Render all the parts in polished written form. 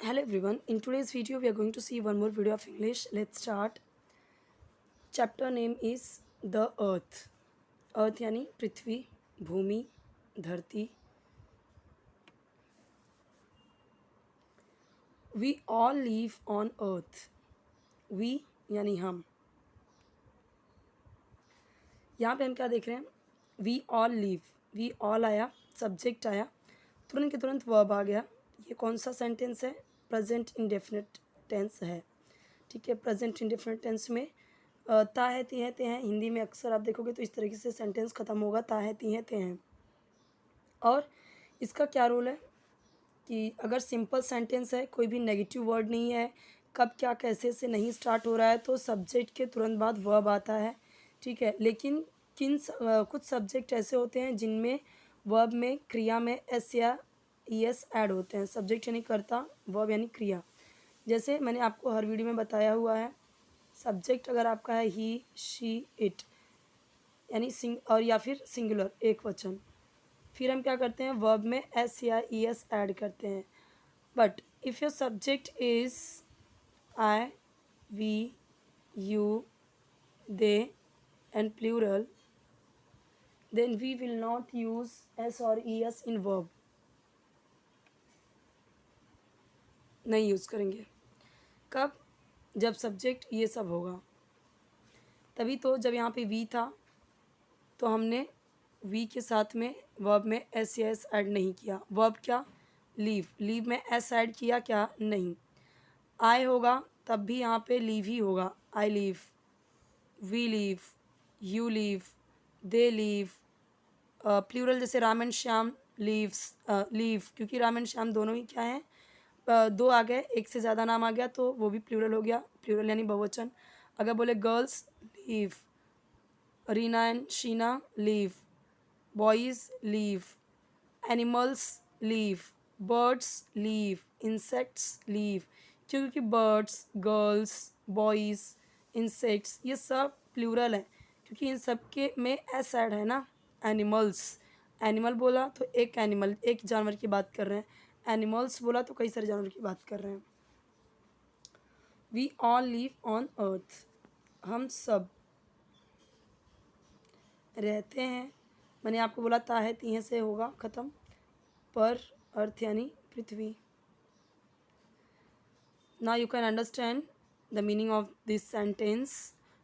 Hello everyone. In today's video, we are going to see one more video of English. Let's start. Chapter name is The Earth. Earth यानी पृथ्वी, भूमि, धरती. We all live on Earth. We यानी हम. यहाँ पे हम क्या देख रहे हैं? We all live. We all आया, सब्जेक्ट आया, तुरंत के तुरंत वर्ब आ गया. ये कौन सा सेंटेंस है? प्रेजेंट इंडेफिनिट टेंस है. ठीक है, प्रेजेंट इंडेफिनिट टेंस में ता है ती है ते हैं. हिंदी में अक्सर आप देखोगे तो इस तरीके से सेंटेंस ख़त्म होगा, ता है ती है ते हैं. और इसका क्या रूल है कि अगर सिंपल सेंटेंस है, कोई भी नेगेटिव वर्ड नहीं है, कब क्या कैसे से नहीं स्टार्ट हो रहा है, तो सब्जेक्ट के तुरंत बाद वर्ब आता है. ठीक है, लेकिन कुछ सब्जेक्ट ऐसे होते हैं जिनमें वर्ब में, क्रिया में एस या ई एस ऐड होते हैं. सब्जेक्ट यानी कर्ता, वर्ब यानी क्रिया. जैसे मैंने आपको हर वीडियो में बताया हुआ है, सब्जेक्ट अगर आपका है ही, शी, इट यानी और या फिर सिंगुलर एक वचन, फिर हम क्या करते हैं, वर्ब में एस या ई एस ऐड करते हैं. But if your subject is I, we, you, they and plural, then we will not use S और ई एस इन वर्ब. नहीं यूज़ करेंगे. कब? जब सब्जेक्ट ये सब होगा. तभी तो जब यहाँ पे वी था तो हमने वी के साथ में वर्ब में एस या एस ऐड नहीं किया. वर्ब क्या? लीव. लीव में एस ऐड किया क्या? नहीं. आई होगा तब भी यहाँ पे लीव ही होगा. I leave, we leave, you leave, they leave. Plural जैसे Ram and Shyam leaves, leave, क्योंकि राम एंड श्याम दोनों ही क्या हैं, दो आ गए, एक से ज़्यादा नाम आ गया तो वो भी प्लूरल हो गया. प्लूरल यानी बहुवचन. अगर बोले girls leave, Reena and Sheena leave, boys leave, animals leave, birds leave, insects leave. क्योंकि बर्ड्स, गर्ल्स, बॉयज़, इंसेक्ट्स ये सब प्लूरल है, क्योंकि इन सब के में एस ऐड है ना. एनिमल्स, एनिमल बोला तो एक एनिमल, एक जानवर की बात कर रहे हैं. एनिमल्स बोला तो कई सारे जानवर की बात कर रहे हैं. We all live on earth. हम सब रहते हैं. मैंने आपको बोला ता है ती है से होगा ख़त्म, पर अर्थ यानी पृथ्वी. Now you can understand the meaning of this sentence.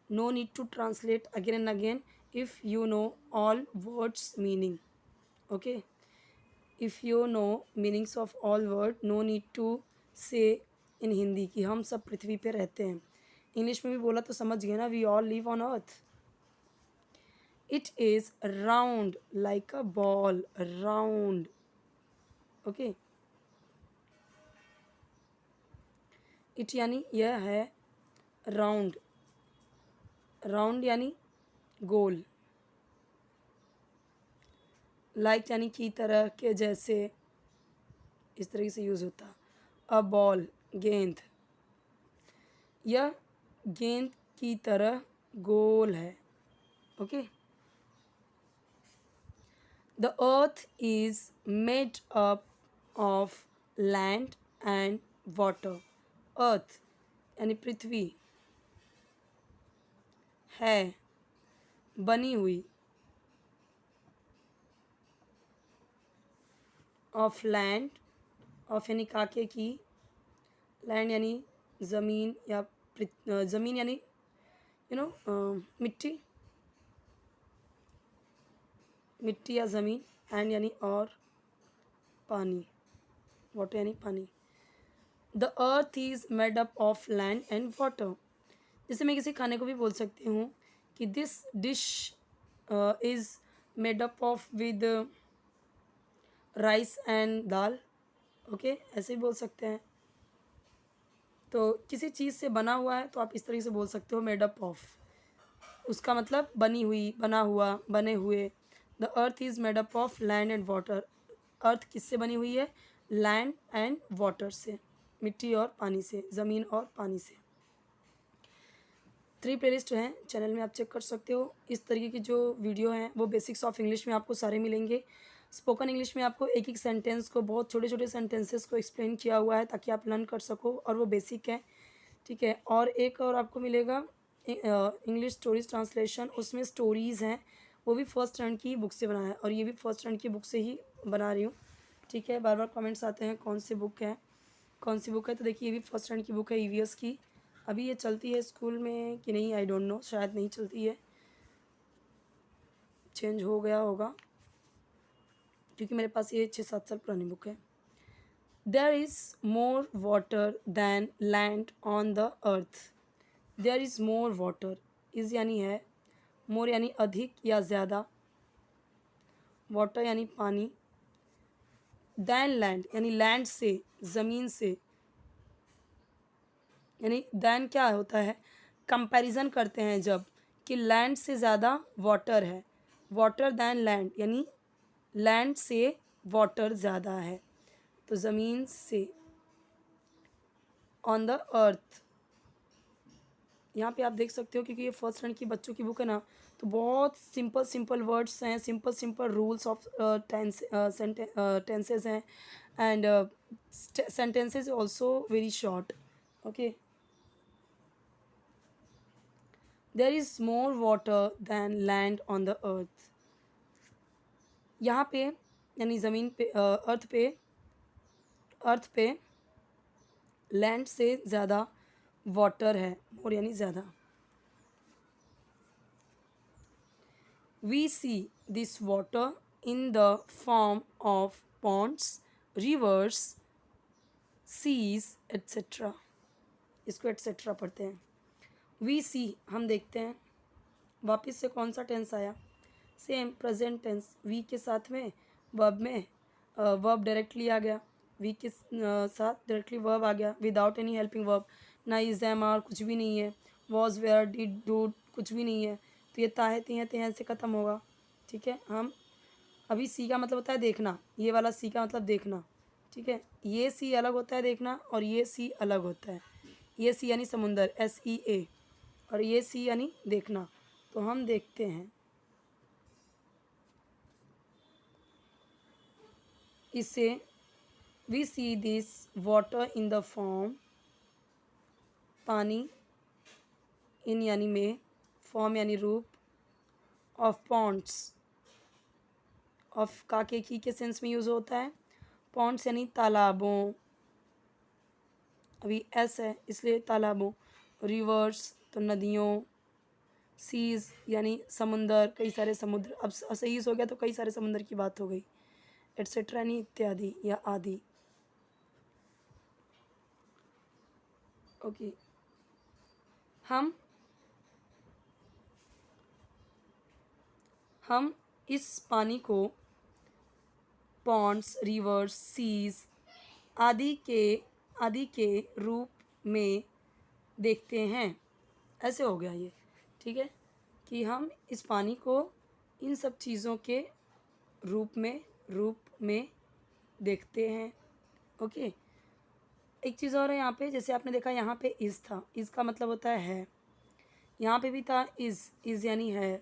No need to translate again and again if you know all words meaning. Okay, if you know meanings of all word, no need to say in Hindi कि हम सब पृथ्वी पे रहते हैं. English में भी बोला तो समझ गए ना. We all live on earth. It is round like a ball. Round. Okay. It यानी यह है. राउंड, राउंड यानी गोल. लाइक यानी की तरह के जैसे, इस तरीके से यूज़ होता. अ बॉल, गेंद. यह गेंद की तरह गोल है. Okay. The earth is made up of land and water. Earth यानी पृथ्वी है, बनी हुई, ऑफ लैंड, ऑफ यानी काके की, लैंड यानी ज़मीन या ज़मीन यानी मिट्टी, मिट्टी या ज़मीन. एंड यानी और, पानी, वाटर यानी पानी. The earth is made up of land and water. जैसे मैं किसी खाने को भी बोल सकती हूँ कि this dish is made up of with rice and dal. Okay, ऐसे भी बोल सकते हैं. तो किसी चीज़ से बना हुआ है तो आप इस तरीके से बोल सकते हो, मेड अप ऑफ. उसका मतलब बनी हुई, बना हुआ, बने हुए. The earth is made up of land and water. Earth किससे बनी हुई है? लैंड एंड वाटर से, मिट्टी और पानी से, ज़मीन और पानी से. 3 प्लेलिस्ट हैं चैनल में, आप चेक कर सकते हो. इस तरीके की जो वीडियो हैं वो बेसिक्स ऑफ इंग्लिश में आपको सारे मिलेंगे. स्पोकन इंग्लिश में आपको एक एक सेंटेंस को, बहुत छोटे छोटे सेंटेंसेस को एक्सप्लेन किया हुआ है ताकि आप लर्न कर सको, और वो बेसिक है, ठीक है। और एक और आपको मिलेगा इंग्लिश स्टोरीज ट्रांसलेशन, उसमें स्टोरीज़ हैं, वो भी फर्स्ट रैंक की बुक से बना है, और ये भी फर्स्ट रैंक की बुक से ही बना रही हूँ, ठीक है। बार बार कमेंट्स आते हैं कौन सी बुक है, कौन सी बुक है, तो देखिए ये भी फर्स्ट रैंक की बुक है ईवीएस की। अभी ये चलती है स्कूल में कि नहीं, आई डोंट नो, शायद नहीं चलती है, चेंज हो गया होगा, क्योंकि मेरे पास ये 6-7 साल पुरानी बुक है। There is more water than land on the earth. There is more water, is यानी है, मोर यानी अधिक या ज़्यादा, वाटर यानी पानी, दैन लैंड यानी लैंड से, ज़मीन से, यानी दैन क्या होता है, कंपैरिजन करते हैं जब, कि लैंड से ज़्यादा वाटर है, वाटर दैन लैंड यानी लैंड से वाटर ज़्यादा है, तो ज़मीन से, ऑन द अर्थ। यहाँ पे आप देख सकते हो, क्योंकि ये फर्स्ट रैंक की बच्चों की बुक है ना, तो बहुत सिंपल सिंपल वर्ड्स हैं, simple simple rules of tenses हैं, and sentences also very short. Okay, there is more water than land on the earth. यहाँ पे यानी ज़मीन पे, अर्थ पे लैंड से ज़्यादा वाटर है, मोर यानी ज़्यादा। We see this water in the form of ponds, rivers, seas, etc. इसको एट्सेट्रा पढ़ते हैं। वी सी हम देखते हैं, वापस से कौन सा टेंस आया, सेम प्रेजेंट टेंस, वी के साथ में वर्ब में वर्ब डायरेक्टली आ गया, वी के साथ डायरेक्टली वर्ब आ गया विदाउट एनी हेल्पिंग वर्ब, ना इज एम आर कुछ भी नहीं है, वॉज वेयर डिड डू कुछ भी नहीं है, तो ये ताहे तिहे तिहे से ख़त्म होगा, ठीक है। हम अभी सी का मतलब होता है देखना, ये वाला सी का मतलब देखना, ठीक है। ये सी अलग होता है देखना, और ये सी अलग होता है, ये सी यानी समुंदर, SEA, और ये सी यानी देखना, तो हम देखते हैं इसे, we see this water in the form, पानी, इन यानी में, फॉर्म यानी रूप, ऑफ पॉन्ड्स, ऑफ का के सेंस में यूज़ होता है, पॉन्ड्स यानी तालाबों, अभी एस है इसलिए तालाबों, रिवर्स तो नदियों, सीज़ यानी समुंदर, कई सारे समुद्र, अब सीज़ हो गया तो कई सारे समुंदर की बात हो गई, एट्सेट्रा यानी इत्यादि या आदि। ओके, हम इस पानी को पॉन्ड्स, रिवर्स, सीज आदि के रूप में देखते हैं, ऐसे हो गया ये, ठीक है, कि हम इस पानी को इन सब चीज़ों के रूप में देखते हैं। ओके, एक चीज़ और है यहाँ पे, जैसे आपने देखा यहाँ पे इज़ था, इज़ का मतलब होता है, यहाँ पे भी था इज़ यानी है,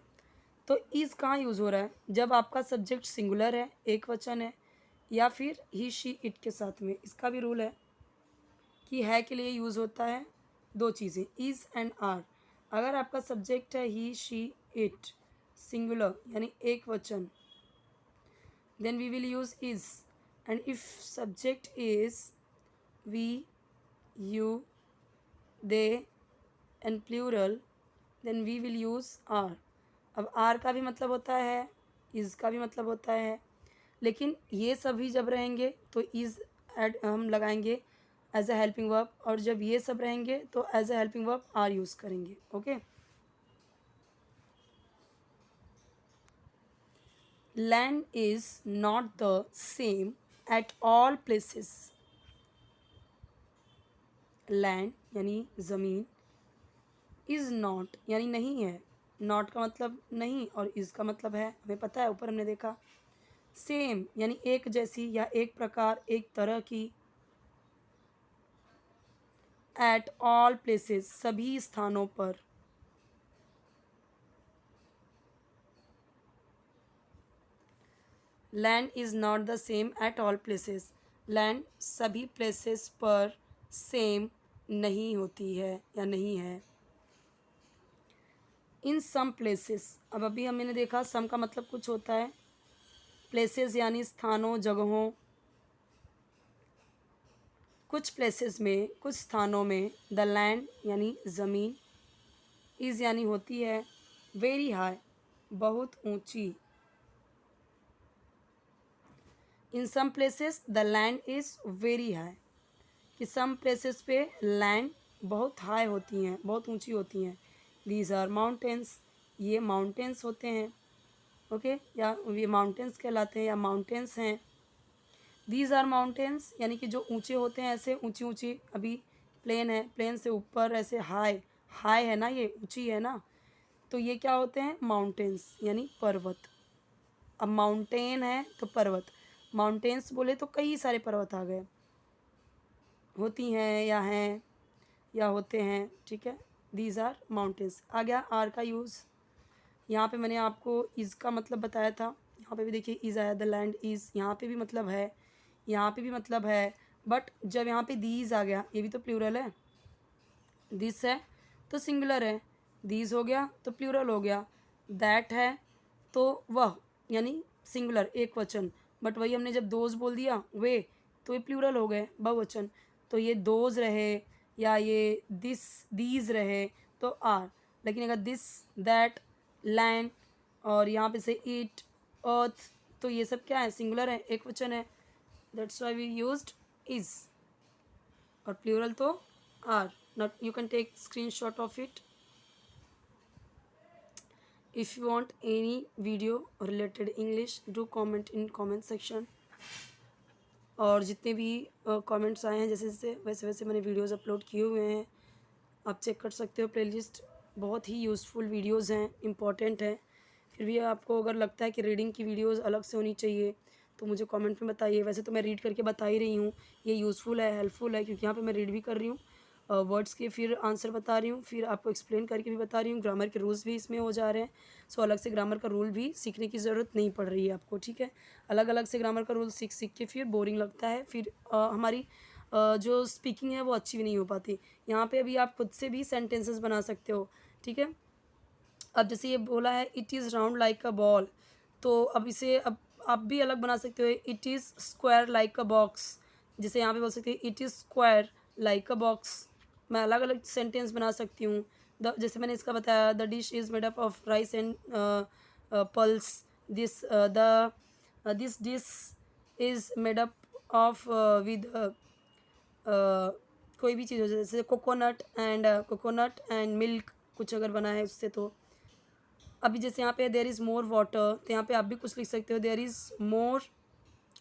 तो इज़ कहाँ यूज़ हो रहा है, जब आपका सब्जेक्ट सिंगुलर है, एक वचन है, या फिर ही शी इट के साथ में। इसका भी रूल है कि है के लिए यूज़ होता है दो चीज़ें, इज़ एंड आर। अगर आपका सब्जेक्ट है ही शी इट सिंगुलर यानी एक वचन, then we will use is, and if subject is we, you, they and plural, then we will use are. अब आर का भी मतलब होता है, इज़ का भी मतलब होता है, लेकिन ये सभी जब रहेंगे तो इज़ ऐड हम लगाएंगे एज अ हेल्पिंग वर्ब, और जब ये सब रहेंगे तो as a helping verb are use करेंगे। Okay, land is not the same at all places. Land यानी ज़मीन, इज़ नॉट यानी नहीं है, नॉट का मतलब नहीं, और इज़ का मतलब है, हमें पता है, ऊपर हमने देखा। सेम यानी एक जैसी या एक प्रकार, एक तरह की। एट ऑल प्लेसेस सभी स्थानों पर। Land is not the same at all places. Land सभी प्लेसेस पर सेम नहीं होती है या नहीं है। इन सम प्लेसेस, अब अभी हमने देखा सम का मतलब कुछ होता है, प्लेसेस यानी स्थानों जगहों, कुछ प्लेसेस में कुछ स्थानों में द लैंड यानी ज़मीन, इज़ यानी होती है, वेरी हाई बहुत ऊंची। In some places the land is very high, कि सम प्लेसेस पे लैंड बहुत हाई होती हैं, बहुत ऊंची होती हैं। दीज आर माउंटेन्स, ये माउंटेन्स होते हैं, ओके या ये माउंटेन्स कहलाते हैं या माउंटेन्स हैं। दीज आर माउंटेन्स यानी कि जो ऊंचे होते हैं, ऐसे ऊंची ऊंची, अभी प्लेन है, प्लेन से ऊपर ऐसे हाई, हाई है ना, ये ऊंची है ना, तो ये क्या होते हैं, माउंटेन्स यानी पर्वत। अब माउंटेन है तो पर्वत, माउंटेन्स बोले तो कई सारे पर्वत आ गए, होती हैं या होते हैं, ठीक है। These are mountains. आ गया आर का यूज़। यहाँ पे मैंने आपको इज़ का मतलब बताया था, यहाँ पे भी देखिए इज़ आया, द लैंड इज़, यहाँ पे भी मतलब है, यहाँ पे भी मतलब है, बट जब यहाँ पे दीज आ गया, ये भी तो प्लूरल है, दिस है तो सिंगुलर है, दीज हो गया तो प्लूरल हो गया, दैट है तो वह यानी सिंगुलर एक वचन, बट वही हमने जब दोज बोल दिया वे, तो ये प्लूरल हो गए बहुवचन, तो ये दोज रहे या ये दिस दीज रहे तो आर। लेकिन अगर दिस दैट लैंड और यहाँ पे से इट अर्थ, तो ये सब क्या है, सिंगुलर है, एक वचन है, that's why we used is, और प्लूरल तो are. Note, you can take screenshot of it if you want any video related English, do comment in comment section। और जितने भी कमेंट्स आए हैं जैसे जैसे वैसे वैसे मैंने वीडियोस अपलोड किए हुए हैं, आप चेक कर सकते हो प्लेलिस्ट, बहुत ही यूज़फुल वीडियोस हैं, इम्पॉर्टेंट हैं। फिर भी आपको अगर लगता है कि रीडिंग की वीडियोस अलग से होनी चाहिए तो मुझे कमेंट में बताइए। वैसे तो मैं रीड करके बता ही रही हूँ, ये यूज़फुल है, हेल्पफुल है, क्योंकि यहाँ पे मैं रीड भी कर रही हूँ, वर्ड्स के फिर आंसर बता रही हूँ, फिर आपको एक्सप्लेन करके भी बता रही हूँ, ग्रामर के रूल्स भी इसमें हो जा रहे हैं। सो अलग से ग्रामर का रूल भी सीखने की ज़रूरत नहीं पड़ रही है आपको, ठीक है। अलग अलग से ग्रामर का रूल सीख सीख के फिर बोरिंग लगता है, फिर हमारी जो स्पीकिंग है वो अच्छी भी नहीं हो पाती। यहाँ पे अभी आप खुद से भी सेंटेंसेस बना सकते हो, ठीक है। अब जैसे ये बोला है it is round like a ball, तो अब इसे अब आप भी अलग बना सकते हो, it is square like a box. जैसे यहाँ पे बोल सकते हैं it is square like a box. मैं अलग अलग सेंटेंस बना सकती हूँ। द जैसे मैंने इसका बताया, the dish is made up of rice and pulse, this the this dish is made up of with कोई भी चीज़ हो, जैसे कोकोनट एंड मिल्क, कुछ अगर बना है उससे। तो अभी जैसे यहाँ पे देयर इज़ मोर वाटर, तो यहाँ पे आप भी कुछ लिख सकते हो, देयर इज़ मोर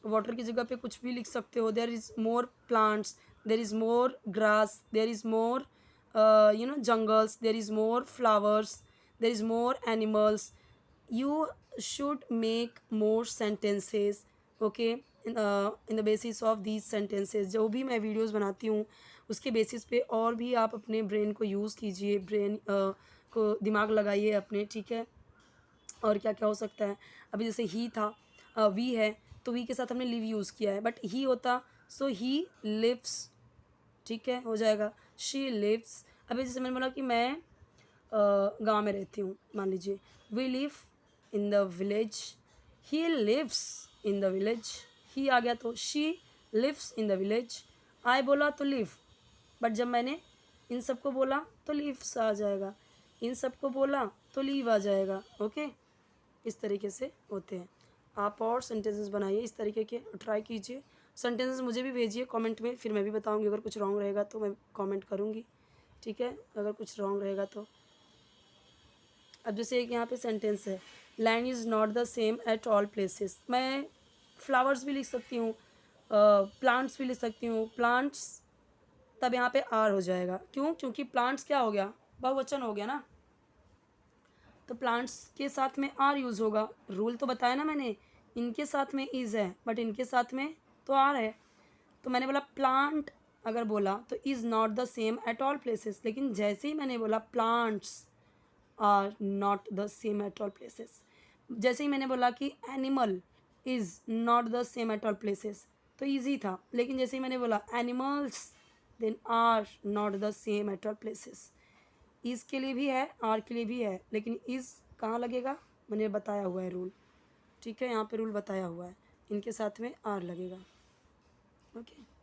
वाटर की जगह पे कुछ भी लिख सकते हो, there is more plants, there is more grass, there is more jungles, there is more flowers, there is more animals. you should make more sentences, okay, in the basis of these sentences। जो भी मैं videos बनाती हूँ उसके basis पे और भी आप अपने ब्रेन को यूज़ कीजिए, ब्रेन को दिमाग लगाइए अपने, ठीक है। और क्या क्या हो सकता है, अभी जैसे ही था, वी है, तो वी के साथ हमने लिव यूज़ किया है, बट ही होता सो ही लिव्स, ठीक है, हो जाएगा शी लिव्स। अभी जैसे मैंने बोला कि मैं गांव में रहती हूँ, मान लीजिए we live in the village, he lives in the village, he आ गया तो she lives in the village. I बोला तो लिव, बट जब मैंने इन सबको बोला तो लिव्स आ जाएगा, इन सबको बोला तो लीव आ जाएगा, ओके। इस तरीके से होते हैं। आप और सेंटेंसेस बनाइए इस तरीके के, ट्राई कीजिए। सेंटेंसेस मुझे भी भेजिए कमेंट में, फिर मैं भी बताऊंगी, अगर कुछ रॉन्ग रहेगा तो मैं कमेंट करूंगी, ठीक है, अगर कुछ रॉन्ग रहेगा तो। अब जैसे एक यहाँ पे सेंटेंस है, land is not the same at all places. मैं फ्लावर्स भी लिख सकती हूँ, प्लांट्स भी लिख सकती हूँ, प्लांट्स, तब यहाँ पे आर हो जाएगा, क्यों, क्योंकि प्लांट्स क्या हो गया, बहुवचन हो गया ना, तो प्लांट्स के साथ में आर यूज़ होगा। रूल तो बताया ना मैंने, इनके साथ में इज़ है बट इनके साथ में तो आर है। तो मैंने बोला प्लांट, अगर बोला तो is not the same at all places, लेकिन जैसे ही मैंने बोला plants are not the same at all places, जैसे ही मैंने बोला कि animal is not the same at all places, तो ईजी था, लेकिन जैसे ही मैंने बोला animals then are not the same at all places, is के लिए भी है, आर के लिए भी है, लेकिन इज़ कहाँ लगेगा, मैंने बताया हुआ है रूल, ठीक है, यहाँ पे रूल बताया हुआ है, इनके साथ में आर लगेगा। ओके।